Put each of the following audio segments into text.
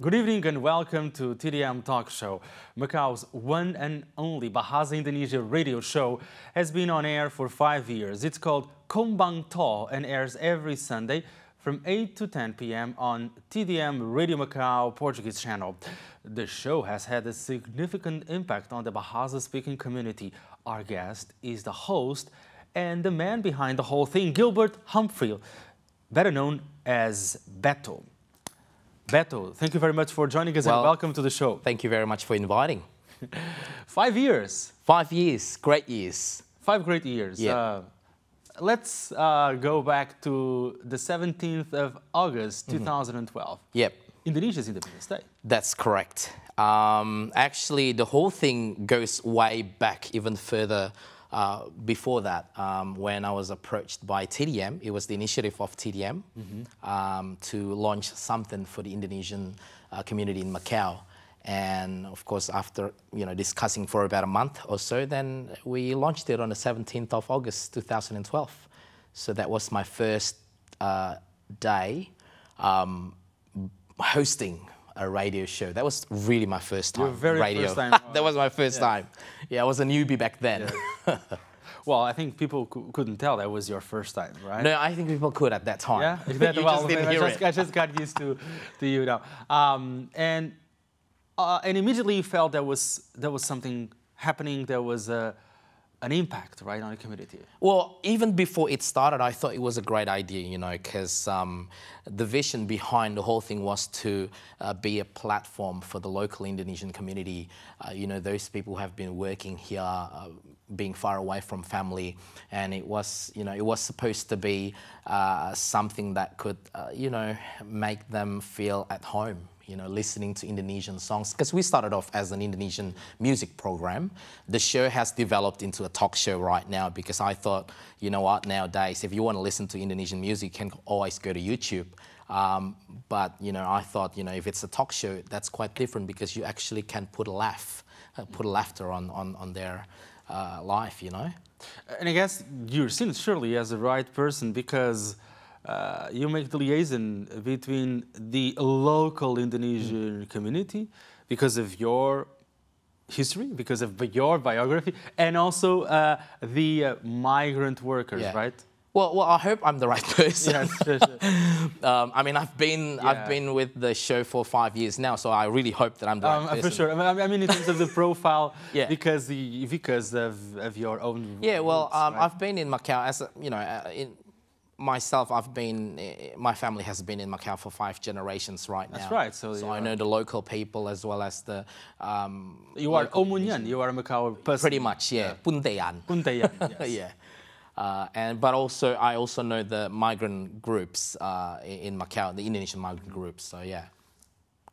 Good evening and welcome to TDM Talk Show. Macau's one and only Bahasa Indonesia radio show has been on air for 5 years. It's called Kumbang To and airs every Sunday from 8 to 10 p.m. on TDM Radio Macau Portuguese channel. The show has had a significant impact on the Bahasa-speaking community. Our guest is the host and the man behind the whole thing, Gilbert Humphrey, better known as Beto. Beto, thank you very much for joining us and welcome to the show. Thank you very much for inviting. 5 years. 5 years, great years. 5 great years. Yeah. Let's go back to the 17th of August, 2012. Yep. Indonesia's Independence Day. That's correct. Actually, the whole thing goes way back, even further before that, when I was approached by TDM. It was the initiative of TDM to launch something for the Indonesian community in Macau. And of course, after discussing for about a month or so, then we launched it on the 17th of August 2012. So that was my first day hosting a radio show. That was really my first time. Your very radio. first time. That was my first time. Yeah, I was a newbie back then. Yeah. Well, I think people couldn't tell that was your first time, right? No, I think people could at that time. Yeah, I just got used to you now. And immediately you felt there was something happening. There was an impact, right, on the community. Well, even before it started, I thought it was a great idea, because the vision behind the whole thing was to be a platform for the local Indonesian community. Those people who have been working here, being far away from family, and it was, it was supposed to be something that could, make them feel at home. Listening to Indonesian songs, because we started off as an Indonesian music program. The show has developed into a talk show right now, because I thought, nowadays, if you want to listen to Indonesian music, you can always go to YouTube. But, I thought, if it's a talk show, that's quite different, because you actually can put a laughter on their life, And I guess you're seen surely as the right person, because you make the liaison between the local Indonesian community because of your history, because of your biography, and also the migrant workers, right? Well, I hope I'm the right person. Yes, sure. I mean, I've been with the show for 5 years now, so I really hope that I'm the right person. For sure. I mean, in terms of the profile, because of your own. Yeah. Well, roots, right? I've been in Macau as myself. My family has been in Macau for 5 generations right now. That's right. So I know the local people as well as the. You are Omunyan. You are a Macau person. Pretty much, yeah. Puntean. Puntean. Yes. Yeah. But I also know the migrant groups in Macau, the Indonesian migrant groups. So yeah,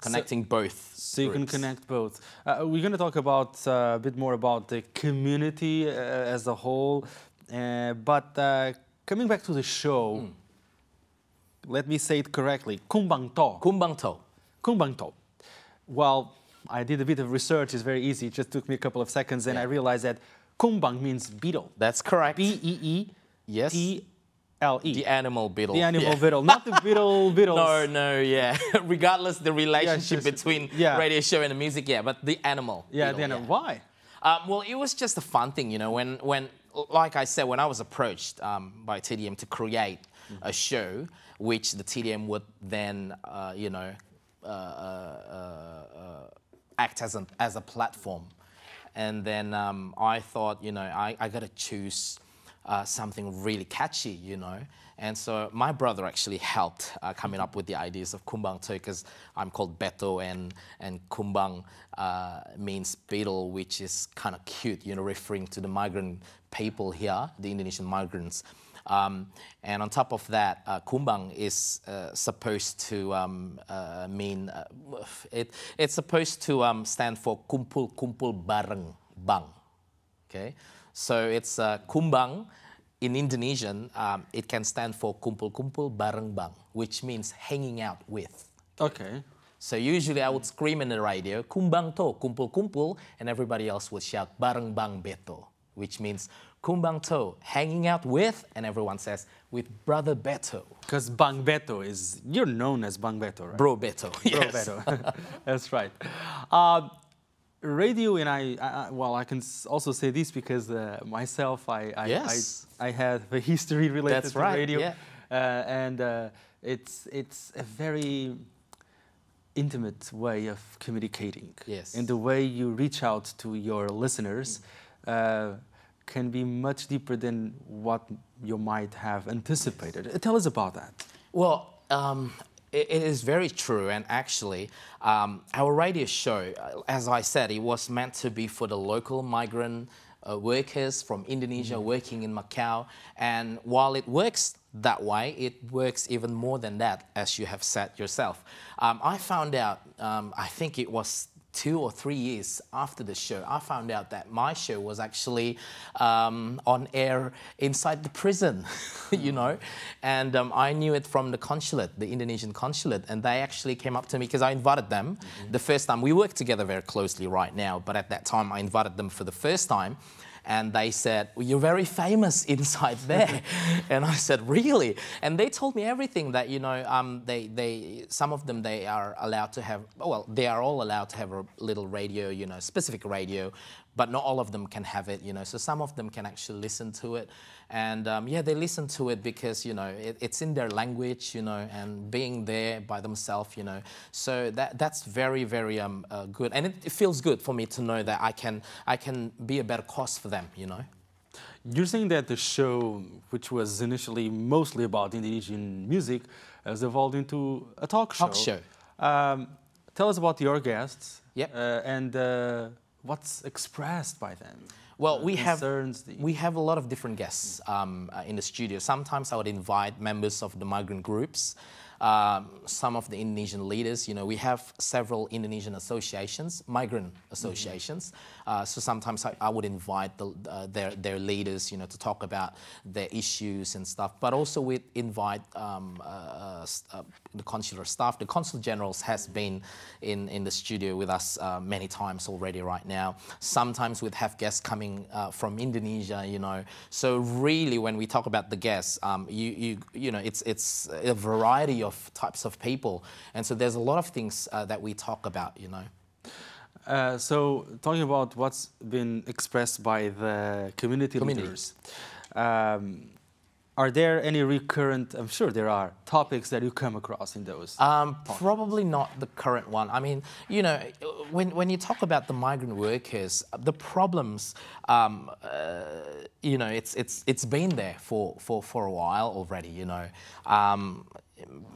connecting both. So you can connect both. We're going to talk about a bit more about the community as a whole, but coming back to the show, let me say it correctly: Kumbang To. Kumbang To. Kumbang To. Well, I did a bit of research. It's very easy. It just took me a couple of seconds, and I realized that Kumbang means beetle. That's correct. B-E-E-T-L-E. The animal beetle. The animal beetle, not the Beatles. No, yeah. Regardless the relationship between radio show and the music, but the animal. Yeah, beetle, the animal. Why? Well, it was just a fun thing, when like I said, when I was approached by TDM to create a show, which the TDM would then, act as a platform. And then I thought, I got to choose something really catchy, And so my brother actually helped coming up with the ideas of Kumbang To, because I'm called Beto, and Kumbang means beetle, which is kind of cute, referring to the migrant people here, the Indonesian migrants. And on top of that, Kumbang is supposed to mean, it's supposed to stand for kumpul kumpul bareng bang. Okay, so it's Kumbang in Indonesian. It can stand for kumpul kumpul bareng bang, which means hanging out with. Okay. So usually I would scream in the radio, Kumbang To, kumpul kumpul, and everybody else would shout bareng bang Beto, which means Kumbang To, hanging out with, and everyone says with Brother Beto. Because Bang Beto is, you're known as Bang Beto, right? Bro Beto, Bro yes. Beto. That's right. Radio, and well, I can also say this because myself, Yes. I have a history related That's to right, radio, yeah. and it's a very intimate way of communicating. Yes. And the way you reach out to your listeners can be much deeper than what you might have anticipated. Tell us about that. Well, it is very true, and actually, our radio show, as I said, it was meant to be for the local migrant workers from Indonesia working in Macau, and while it works that way, it works even more than that, as you have said yourself. I found out, I think it was 2 or 3 years after the show, I found out that my show was actually on air inside the prison, you know, and I knew it from the consulate, the Indonesian consulate, and they actually came up to me because I invited them the first time. We work together very closely right now, but at that time I invited them for the first time. And they said, well, you're very famous inside there. And I said, really? And they told me everything that, you know, some of them, they are allowed to have, well, they are all allowed to have a little radio, you know, specific radio, but not all of them can have it, you know. So some of them can actually listen to it. And yeah, they listen to it because, you know, it's in their language, you know, and being there by themselves, you know. So that's very, very good. And it feels good for me to know that I can be a better cause for them, you know. You're saying that the show, which was initially mostly about Indonesian music, has evolved into a talk show. Talk show. Tell us about your guests. Yep. And what's expressed by them. Well, we have a lot of different guests in the studio. Sometimes I would invite members of the migrant groups, some of the Indonesian leaders. You know, we have several Indonesian associations, migrant associations. So sometimes I would invite their leaders, you know, to talk about their issues and stuff. But also we invite the consular staff. The consul generals has been in the studio with us many times already right now. Sometimes we'd have guests coming from Indonesia, you know. So really, when we talk about the guests, you know, it's a variety of types of people, and so there's a lot of things that we talk about, you know. So talking about what's been expressed by the community leaders, are there any recurrent, I'm sure there are, topics that you come across in those? Probably not the current one. I mean, you know, when you talk about the migrant workers, the problems, you know, it's been there for a while already, you know.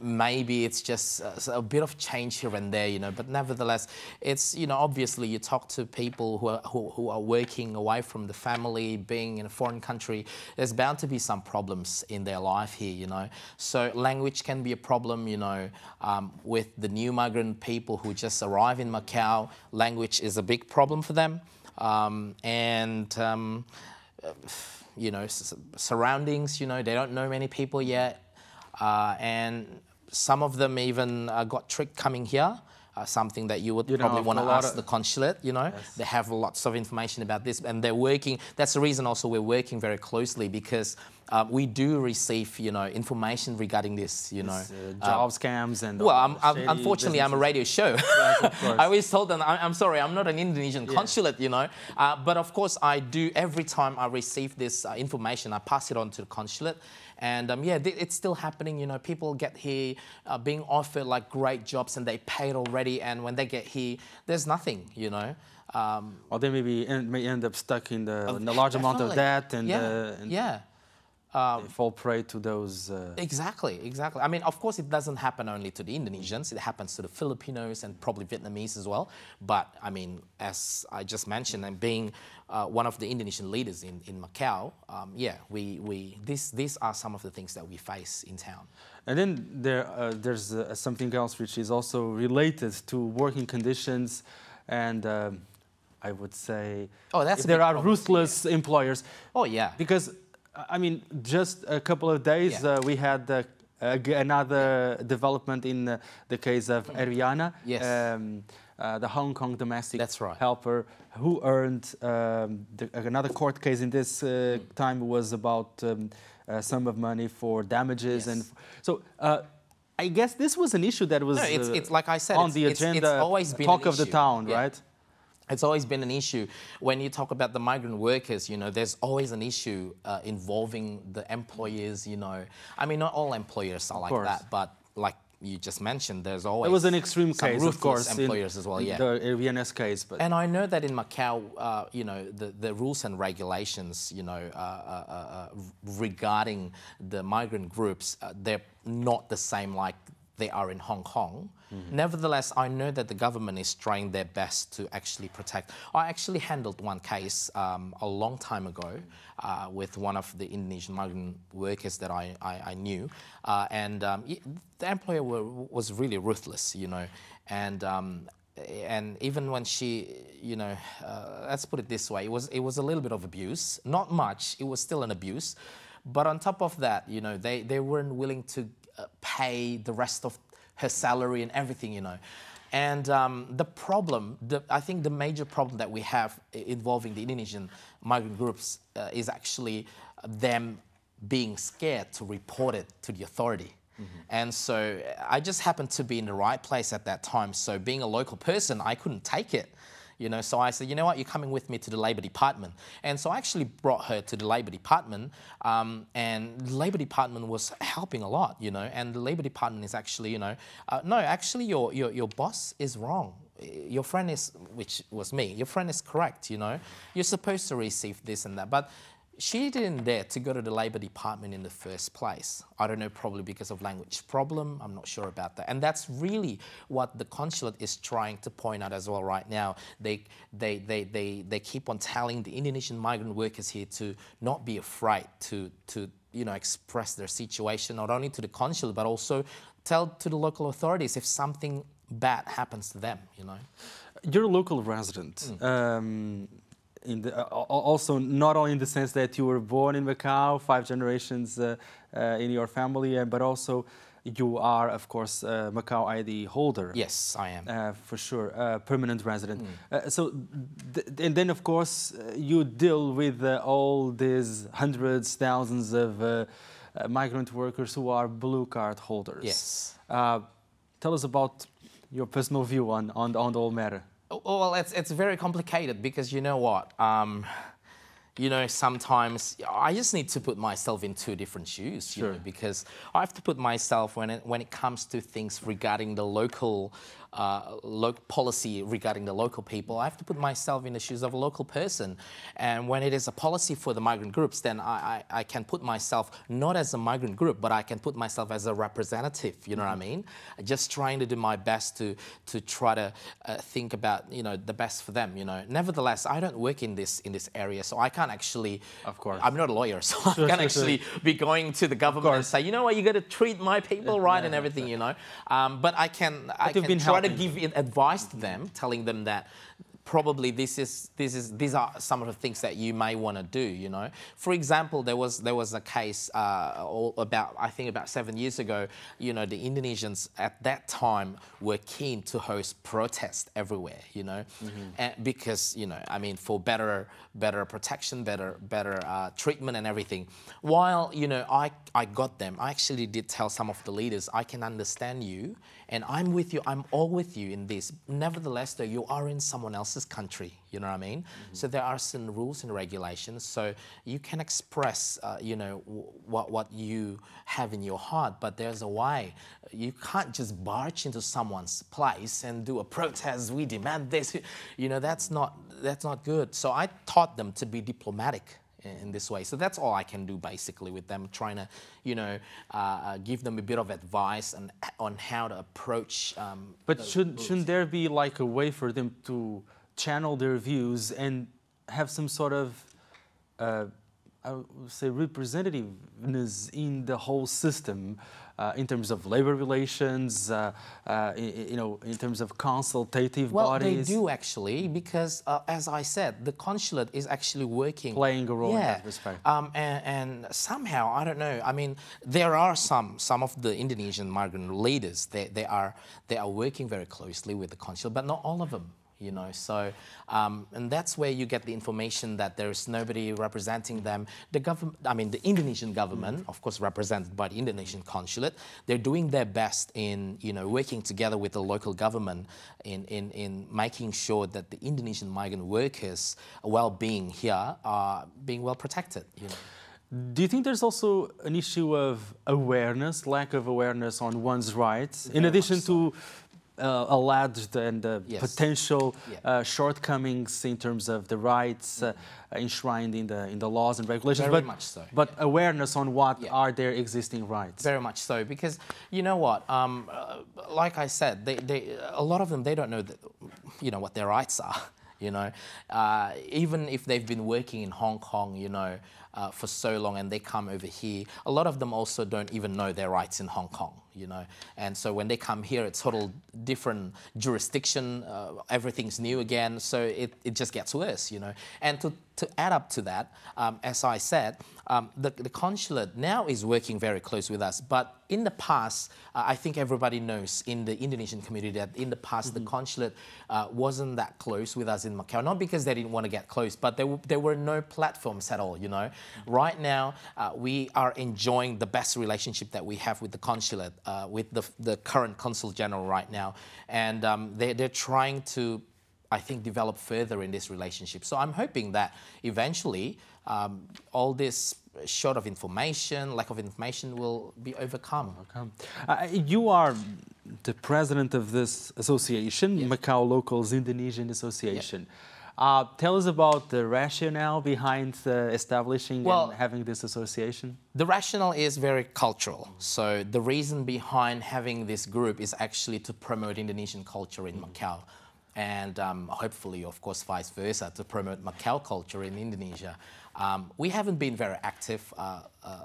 Maybe it's just a bit of change here and there, you know, but nevertheless, it's, you know, obviously you talk to people who are working away from the family, being in a foreign country, there's bound to be some problems in their life here, you know. So language can be a problem, you know, with the new migrant people who just arrive in Macau, language is a big problem for them. You know, surroundings, you know, they don't know many people yet. And some of them even got tricked coming here, something that you would probably want to ask the consulate, you know. Yes. They have lots of information about this, and they're working. That's the reason also we're working very closely, because we do receive, you know, information regarding this, you know. Job scams and... Well, unfortunately, I'm a radio show. Yes, of course. I always told them, I'm sorry, I'm not an Indonesian consulate, you know. But of course, I do, every time I receive this information, I pass it on to the consulate. And yeah, it's still happening, you know. People get here being offered like great jobs and they paid already, and when they get here, there's nothing, you know. Or they may end up stuck in the large amount of debt, and they fall prey to those... Exactly. I mean, of course, it doesn't happen only to the Indonesians. It happens to the Filipinos and probably Vietnamese as well. But, I mean, as I just mentioned, and being one of the Indonesian leaders in Macau, yeah, these are some of the things that we face in town. And then there's something else which is also related to working conditions, and I would say if there are ruthless employers. Oh, yeah. Because... I mean, just a couple of days we had Another development in the case of Ariana, Yes. the Hong Kong domestic That's right. helper who earned another court case in this time was about a sum of money for damages. Yes. And so I guess this was an issue that was No, it's like I said, on the agenda, it's always been talk an of the issue. town, Yeah. right? It's always been an issue. When you talk about the migrant workers, there's always an issue involving the employers, I mean, not all employers are like course. that, but like you just mentioned, there's always It was an extreme some case, of ruthless course, employers as well, yeah. the Ariana's case. But And I know that in Macau, the rules and regulations, regarding the migrant groups, they're not the same like they are in Hong Kong. Nevertheless, I know that the government is trying their best to actually protect. I actually handled one case a long time ago with one of the Indonesian migrant workers that I knew. The employer was really ruthless, and even when she, let's put it this way, it was a little bit of abuse. Not much, it was still an abuse. But on top of that, they weren't willing to pay the rest of her salary and everything, And the problem, I think the major problem that we have involving the Indonesian migrant groups is actually them being scared to report it to the authority. And so I just happened to be in the right place at that time. So being a local person, I couldn't take it. So I said, you know what, you're coming with me to the Labour Department. And so I actually brought her to the Labour Department, and the Labour Department was helping a lot, and the Labour Department is actually, no, actually your boss is wrong. Your friend is, which was me, your friend is correct, You're supposed to receive this and that. But she didn't dare to go to the Labour Department in the first place. I don't know, probably because of language problem. I'm not sure about that. And that's really what the consulate is trying to point out as well right now. They keep on telling the Indonesian migrant workers here to not be afraid to express their situation, not only to the consulate, but also tell to the local authorities if something bad happens to them, You're a local resident. Also, not only in the sense that you were born in Macau, 5 generations in your family, but also you are, of course, Macau ID holder. Yes, I am. For sure, permanent resident. And then, of course, you deal with all these hundreds, thousands of migrant workers who are blue card holders. Yes. Tell us about your personal view on the whole matter. Well, it's very complicated because you know what? Sometimes I just need to put myself in 2 different shoes, Sure. because I have to put myself when it comes to things regarding the local policy regarding the local people. I have to put myself in the shoes of a local person. And when it is a policy for the migrant groups, then I can put myself not as a migrant group, but I can put myself as a representative, you know what I mean? Just trying to do my best to try to think about, the best for them, Nevertheless, I don't work in this area, so I can't actually... Of course. I'm not a lawyer, so I can't actually be going to the government and say, you know what, you got to treat my people right and everything, But I can try to give advice to them, telling them that probably these are some of the things that you may want to do, For example, there was a case I think about 7 years ago, the Indonesians at that time were keen to host protests everywhere, and because, I mean, for better protection, better treatment and everything. While, I got them, I actually did tell some of the leaders, I can understand you, and I'm with you, I'm all with you in this. Nevertheless, though, you are in someone else's country, you know what I mean? So there are some rules and regulations, so you can express, what you have in your heart, but there's a way. You can't just barge into someone's place and do a protest, we demand this, that's not good. So I taught them to be diplomatic in this way. So that's all I can do basically with them, trying to, give them a bit of advice on how to approach. But shouldn't there be like a way for them to channel their views and have some sort of, I would say, representativeness in the whole system? in terms of labor relations, in terms of consultative bodies? Well, they do actually, because as I said, the consulate is actually working, playing a role in that respect. And somehow, I don't know. I mean, there are some of the Indonesian migrant leaders. They are working very closely with the consulate, but not all of them. So and that's where you get the information that there's nobody representing them. The the Indonesian government, of course, represented by the Indonesian consulate, they're doing their best in working together with the local government in making sure that the Indonesian migrant workers' well-being here are being well protected. Do you think there's also an issue of awareness, lack of awareness on one's rights, in addition to alleged and potential shortcomings in terms of the rights enshrined in the laws and regulations? Very much so. But awareness on what are their existing rights? Very much so, because you know what? Like I said, a lot of them, they don't know what their rights are. Even if they've been working in Hong Kong, for so long, and they come over here, a lot of them also don't even know their rights in Hong Kong, And so when they come here, it's total different jurisdiction. Everything's new again, so it just gets worse, And to add up to that, as I said, the consulate now is working very close with us. But in the past, I think everybody knows in the Indonesian community that in the past the consulate wasn't that close with us in Macau. Not because they didn't want to get close, but there were no platforms at all. Right now, we are enjoying the best relationship that we have with the consulate, with the current consul general right now, and they're trying to, I think, develop further in this relationship. So I'm hoping that eventually all this short of information, lack of information will be overcome. You are the president of this association, Macau Locals Indonesian Association. Tell us about the rationale behind establishing and having this association. The rationale is very cultural. So the reason behind having this group is actually to promote Indonesian culture in Macau. And hopefully, of course, vice versa, to promote Macau culture in Indonesia. We haven't been very active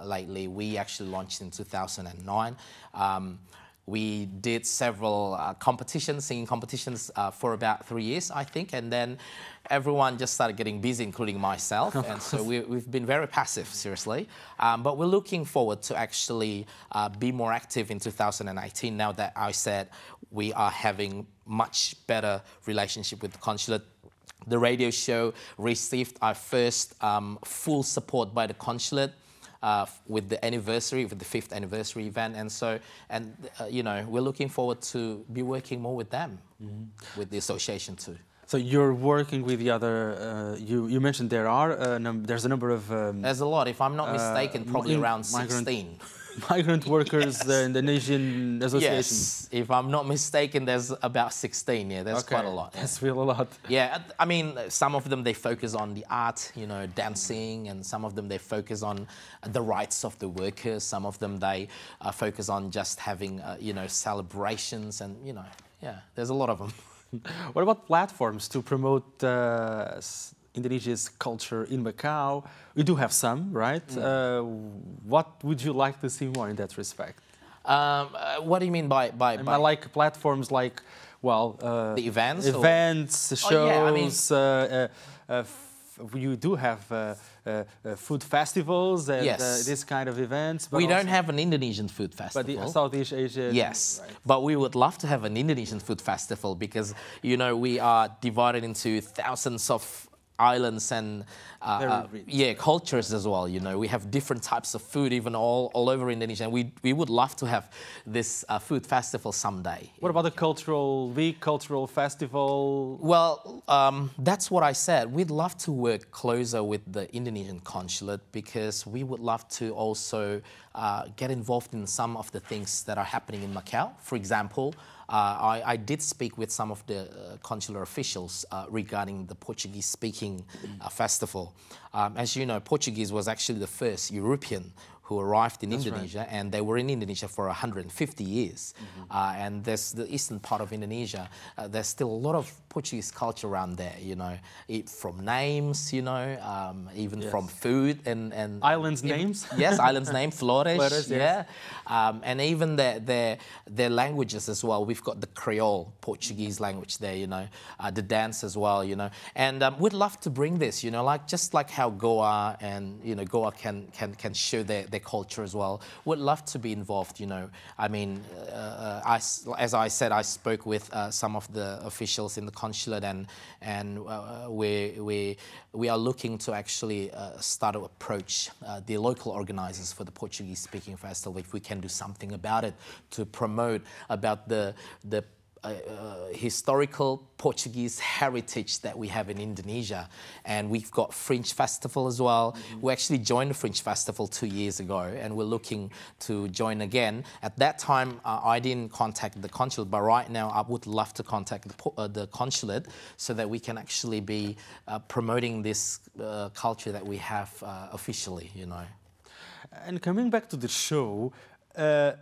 lately. We actually launched in 2009. We did several singing competitions for about 3 years, I think, and then everyone just started getting busy, including myself, and so we've been very passive, seriously. But we're looking forward to actually be more active in 2018, now that I said we are having much better relationship with the consulate. The radio show received our first full support by the consulate. With the 5th anniversary event, and we're looking forward to be working more with them, with the association too. So you're working with the other. You mentioned there's a number of. There's a lot. If I'm not mistaken, probably around 16. Migrant workers in the Indonesian Association. Yes, if I'm not mistaken, there's about 16. Yeah, that's quite a lot. That's really a lot. Yeah, I mean, some of them they focus on the art, dancing, and some of them they focus on the rights of the workers. Some of them they focus on just having, celebrations, and there's a lot of them. What about platforms to promote Indonesia's culture in Macau? We do have some, right? What would you like to see more in that respect? What do you mean by like platforms like, the events? Shows. You do have food festivals and this kind of events. But we don't have an Indonesian food festival. But the Southeast Asian... Yes, right. But we would love to have an Indonesian food festival because, we are divided into thousands of islands and cultures as well. We have different types of food even all over Indonesia, and we would love to have this food festival someday. What about the cultural festival? Well, that's what I said. We'd love to work closer with the Indonesian consulate because we would love to also get involved in some of the things that are happening in Macau. For example, I did speak with some of the consular officials regarding the Portuguese-speaking festival. As you know, Portuguese was actually the first European who arrived in That's Indonesia, right. and they were in Indonesia for 150 years. And there's the eastern part of Indonesia. There's still a lot of Portuguese culture around there, you know, from names, you know, even from food and Islands names? Yes, islands name, Flores, Flores, yes. and even their languages as well. We've got the Creole Portuguese language there, you know, the dance as well, you know, and we'd love to bring this, you know, like just like how Goa and you know Goa can show their culture as well. We'd love to be involved, you know. I mean, as I said, I spoke with some of the officials in the consulate, and we are looking to actually start to approach the local organizers for the Portuguese-speaking festival, if we can do something about it to promote about the historical Portuguese heritage that we have in Indonesia. And we've got Fringe Festival as well. We actually joined the Fringe Festival 2 years ago, and we're looking to join again. At that time, I didn't contact the consulate, but right now I would love to contact the consulate so that we can actually be promoting this culture that we have officially, you know. And coming back to the show,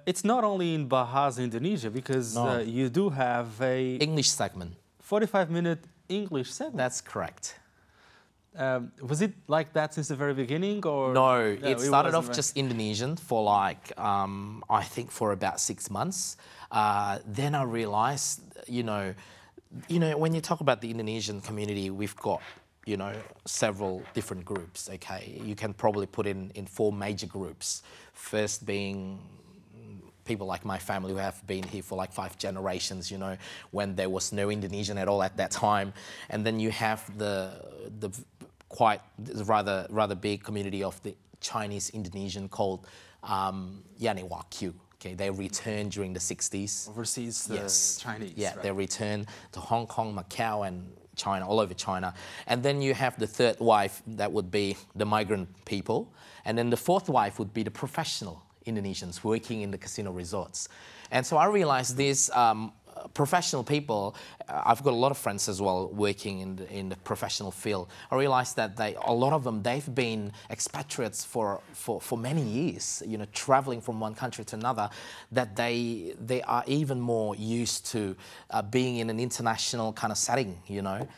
it's not only in Bahasa, Indonesia, because you do have a English segment. 45-minute English segment. That's correct. Was it like that since the very beginning, or no? It started off right? just Indonesian for like I think for about 6 months. Then I realized, you know, when you talk about the Indonesian community, we've got, you know, several different groups. Okay, you can probably put in 4 major groups. First being people like my family who have been here for like 5 generations, you know, when there was no Indonesian at all at that time. And then you have the quite rather big community of the Chinese Indonesian called Yanewakyu. Okay, they returned during the 60s. Overseas Chinese. Yeah, right. they returned to Hong Kong, Macau, and China, all over China. And then you have the third wave, that would be the migrant people. And then the fourth wave would be the professional Indonesians working in the casino resorts. And so I realized these professional people, I've got a lot of friends as well working in the professional field. I realized that a lot of them, they've been expatriates for many years, you know, traveling from one country to another, that they are even more used to being in an international kind of setting, you know,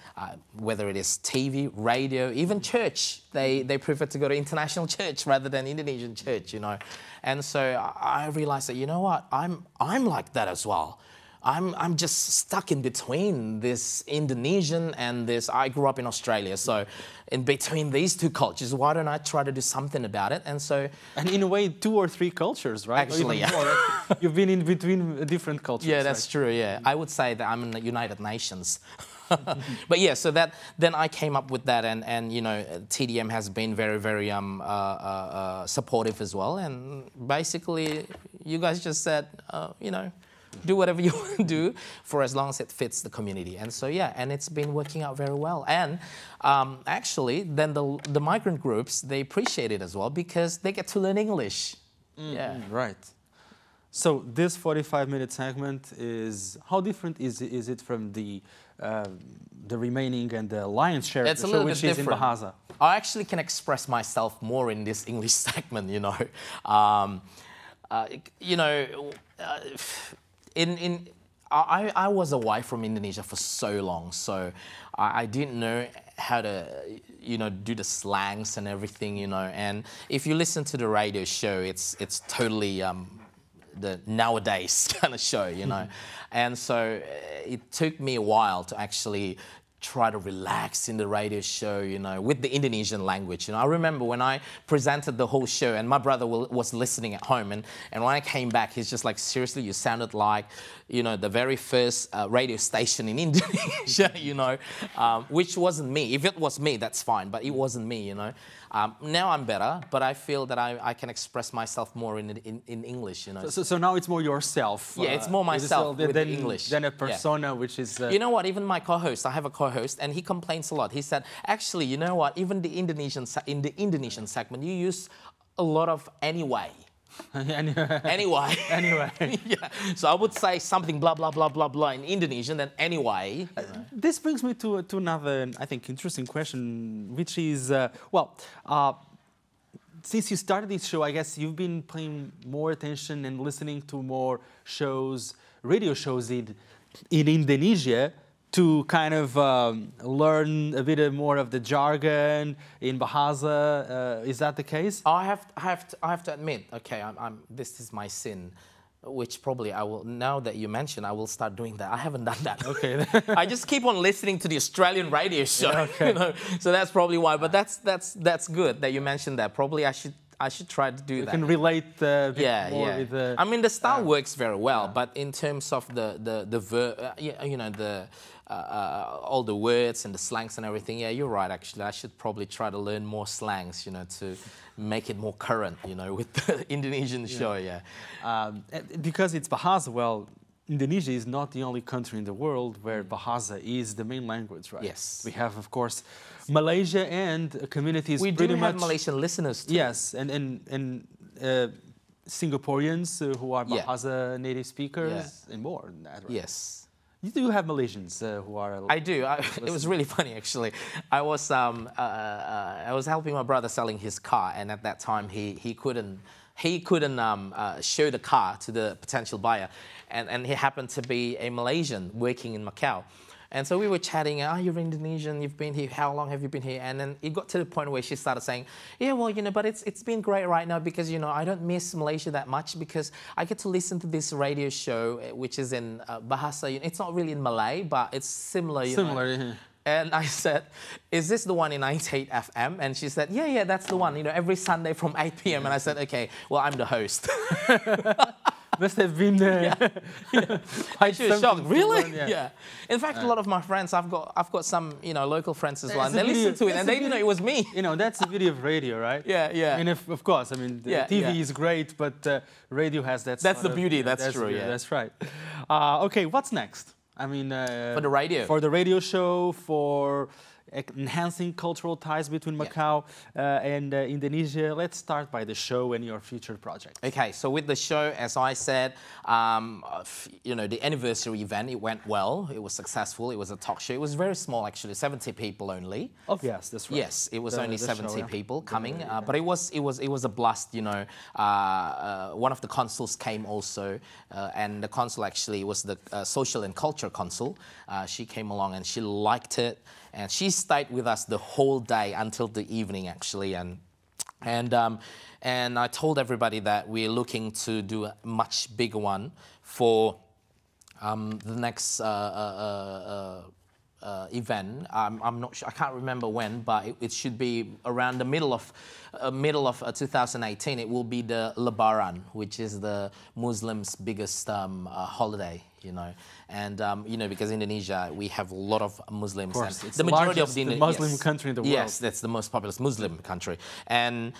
whether it is TV, radio, even church. They prefer to go to international church rather than Indonesian church, you know. And so I realized that, you know what, I'm like that as well. I'm just stuck in between this Indonesian and this, I grew up in Australia, so in between these two cultures, why don't I try to do something about it? And so... And in a way, 2 or 3 cultures, right? Actually, yeah. More. You've been in between different cultures. Yeah, that's right? true, yeah. I would say that I'm in the United Nations. But yeah, so then I came up with that, and you know, TDM has been very, very supportive as well. And basically, you guys just said, you know, do whatever you want to do for as long as it fits the community. And so, yeah, and it's been working out very well. And actually, then the migrant groups, they appreciate it as well because they get to learn English. Yeah. Right. So this 45-minute segment is, how different is it from the remaining and the lion's share of the show, which is in Bahasa? I actually can express myself more in this English segment, you know. You know, I was away from Indonesia for so long, so I didn't know how to, you know, do the slangs and everything, you know. And if you listen to the radio show, it's totally the nowadays kind of show, you know. And so it took me a while to actually try to relax in the radio show, you know, with the Indonesian language. You know, I remember when I presented the whole show and my brother was listening at home, and when I came back, he's just like, seriously, you sounded like, you know, the very first radio station in Indonesia, you know, which wasn't me. If it was me, that's fine, but it wasn't me, you know. Now I'm better, but I feel that I can express myself more in English, you know. So now it's more yourself. Yeah, it's more myself with English. Than a persona, which is... You know what, even my co-host, I have a co-host, and he complains a lot. He said, actually, you know what, even in the Indonesian segment, you use a lot of anyway. Anyway. Yeah. So I would say something blah, blah, blah, blah, blah in Indonesian, then anyway. This brings me to another, I think, interesting question, which is, since you started this show, I guess you've been paying more attention and listening to more shows, radio shows in Indonesia, to kind of learn a bit more of the jargon in Bahasa. Is that the case? I have to admit, okay, this is my sin, which probably I will, now that you mention, I will start doing that. I haven't done that. Okay. I just keep on listening to the Australian radio show. Yeah, okay. You know? So that's probably why. But that's good that you mentioned that. Probably I should try to do that. You can relate more with the... I mean, the style works very well, but in terms of all the words and the slangs and everything, yeah, you're right, actually. I should probably try to learn more slangs, you know, to make it more current, you know, with the Indonesian show, yeah. Because it's Bahasa, well, Indonesia is not the only country in the world where Bahasa is the main language, right? Yes. We have, of course, Malaysia and communities we pretty do much... have Malaysian listeners too. Yes, and Singaporeans who are Bahasa native speakers and more than that, right? Yes. You do have Malaysians who are... I do. It was really funny, actually. I was helping my brother selling his car, and at that time he couldn't show the car to the potential buyer, and he happened to be a Malaysian working in Macau. And so we were chatting, you're Indonesian, you've been here, how long have you been here? And then it got to the point where she started saying, yeah, well, you know, but it's been great right now because, you know, I don't miss Malaysia that much because I get to listen to this radio show, which is in Bahasa. It's not really in Malay, but it's similar. Similar, yeah. And I said, is this the one in 98 FM? And she said, yeah, that's the one, you know, every Sunday from 8 p.m. And I said, okay, well, I'm the host. Must have been she was shocked. Really? Yeah. In fact, a lot of my friends, I've got some, you know, local friends as well, and they listen to it, and they didn't know it was me. You know, that's the beauty of radio, right? Yeah. I mean, of course, I mean, TV is great, but radio has that. That's the beauty. That's true. Yeah, that's right. Okay, what's next? I mean, for the radio. For the radio show, for enhancing cultural ties between Macau and Indonesia. Let's start by the show and your future project. Okay, so with the show, as I said, you know, the anniversary event, it went well. It was successful. It was a talk show. It was very small, actually, 70 people only. Oh, yes, that's right. Yes, it was only 70 people coming, but it was a blast. You know, one of the consuls came also, and the consul actually was the social and culture consul. She came along and she liked it. And she stayed with us the whole day until the evening, actually. And I told everybody that we're looking to do a much bigger one for the next event. I'm not sure. I can't remember when, but it should be around the middle of 2018. It will be the Lebaran, which is the Muslims' biggest holiday. You know, and you know, because Indonesia, we have a lot of Muslims. Of course, and it's the majority of the Muslim country in the world. Yes, that's the most populous Muslim country, and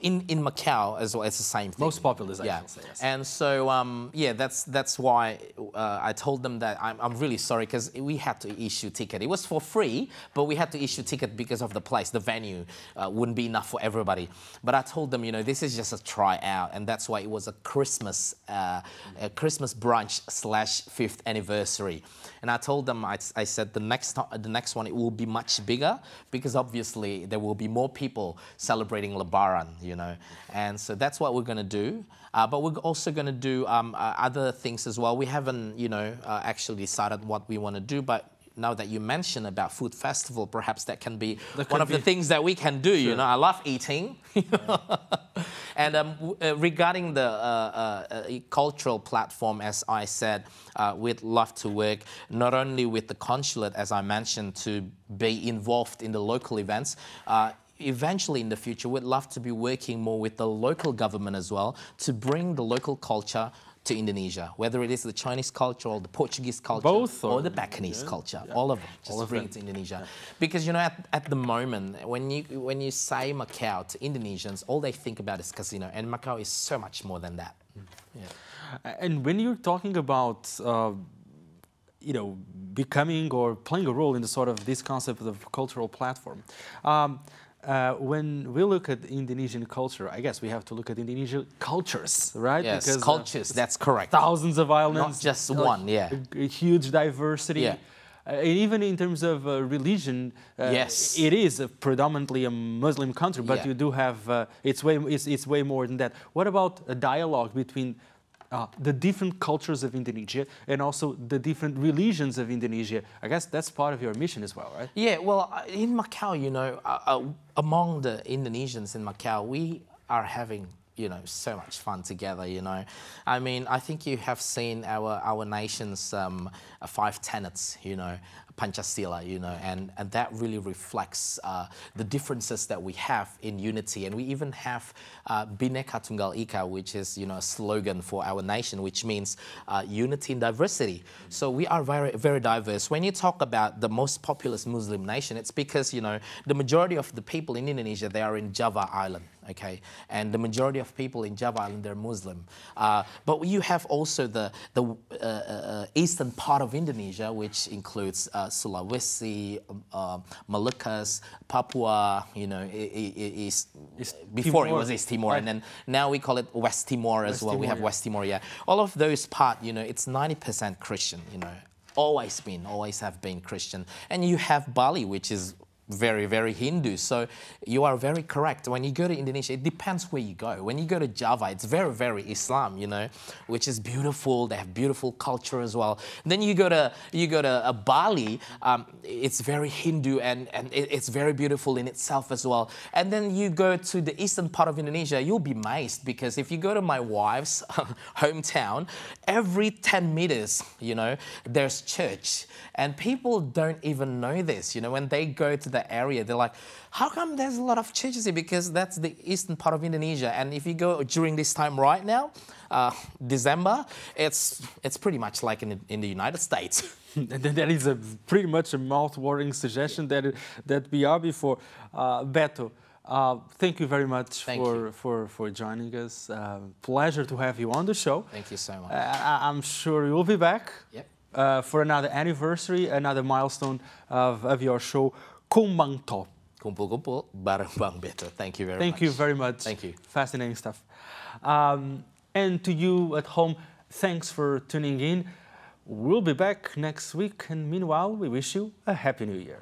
in Macau as well, it's the same thing. Most populous, I should say. Yes. And so yeah, that's why I told them that I'm really sorry because we had to issue ticket. It was for free, but we had to issue ticket because of the place, the venue wouldn't be enough for everybody. But I told them, you know, this is just a tryout, and that's why it was a Christmas brunch / 5th anniversary. And I told them, I said the next one it will be much bigger because obviously there will be more people celebrating Lebaran, you know. And so that's what we're going to do. But we're also going to do other things as well. We haven't, you know, actually decided what we want to do, but now that you mention about food festival, perhaps that can be one of the things that we can do. Sure. You know, I love eating. And regarding the cultural platform, as I said, we'd love to work not only with the consulate, as I mentioned, to be involved in the local events. Eventually in the future, we'd love to be working more with the local government as well to bring the local culture to Indonesia, whether it is the Chinese culture or the Portuguese culture or the Bacanese culture, all of them, just bring it to Indonesia. Because, you know, at the moment, when you say Macau to Indonesians, all they think about is casino, and Macau is so much more than that. Yeah. And when you're talking about, you know, becoming or playing a role in the sort of this concept of cultural platform, when we look at Indonesian culture, I guess we have to look at Indonesian cultures, right? Yes, because, that's correct. Thousands of islands. Not just one, yeah. A huge diversity. Yeah. Even in terms of religion, yes, it is predominantly a Muslim country, but you do have it's way more than that. What about a dialogue between the different cultures of Indonesia and also the different religions of Indonesia? I guess that's part of your mission as well, right? Yeah, well, in Macau, you know, among the Indonesians in Macau, we are having, you know, so much fun together, you know. I mean, I think you have seen our nation's 5 tenets, you know, Pancasila, you know, and that really reflects the differences that we have in unity. And we even have Bhinneka Tunggal Ika, which is, you know, a slogan for our nation, which means unity in diversity. So we are very, very diverse. When you talk about the most populous Muslim nation, it's because, you know, the majority of the people in Indonesia, they are in Java Island. Okay, and the majority of people in Java Island, they're Muslim. But you have also the eastern part of Indonesia, which includes Sulawesi, Moluccas, Papua, you know, before it was East Timor, right. And then now we call it West Timor as well. We have West Timor, yeah. All of those parts, you know, it's 90% Christian, you know, always have been Christian. And you have Bali, which is very, very Hindu. So you are very correct. When you go to Indonesia, it depends where you go. When you go to Java, it's very, very Islam, you know, which is beautiful. They have beautiful culture as well. Then you go to Bali, it's very Hindu and it's very beautiful in itself as well. And then you go to the eastern part of Indonesia, you'll be amazed because if you go to my wife's hometown, every 10 meters, you know, there's church. And people don't even know this, you know, when they go to the area, they're like, how come there's a lot of churches here? Because that's the eastern part of Indonesia. And if you go during this time right now, December, it's pretty much like in the United States. That is pretty much a mouth-watering suggestion that we are before. Beto, thank you very much for joining us. Pleasure to have you on the show. Thank you so much. I'm sure you'll be back. Yep. For another anniversary, another milestone of your show, Kumbang To. Kumpul-kumpul bareng Bang Beto. Thank you very much. Thank you very much. Thank you. Fascinating stuff. And to you at home, thanks for tuning in. We'll be back next week, and meanwhile, we wish you a Happy New Year.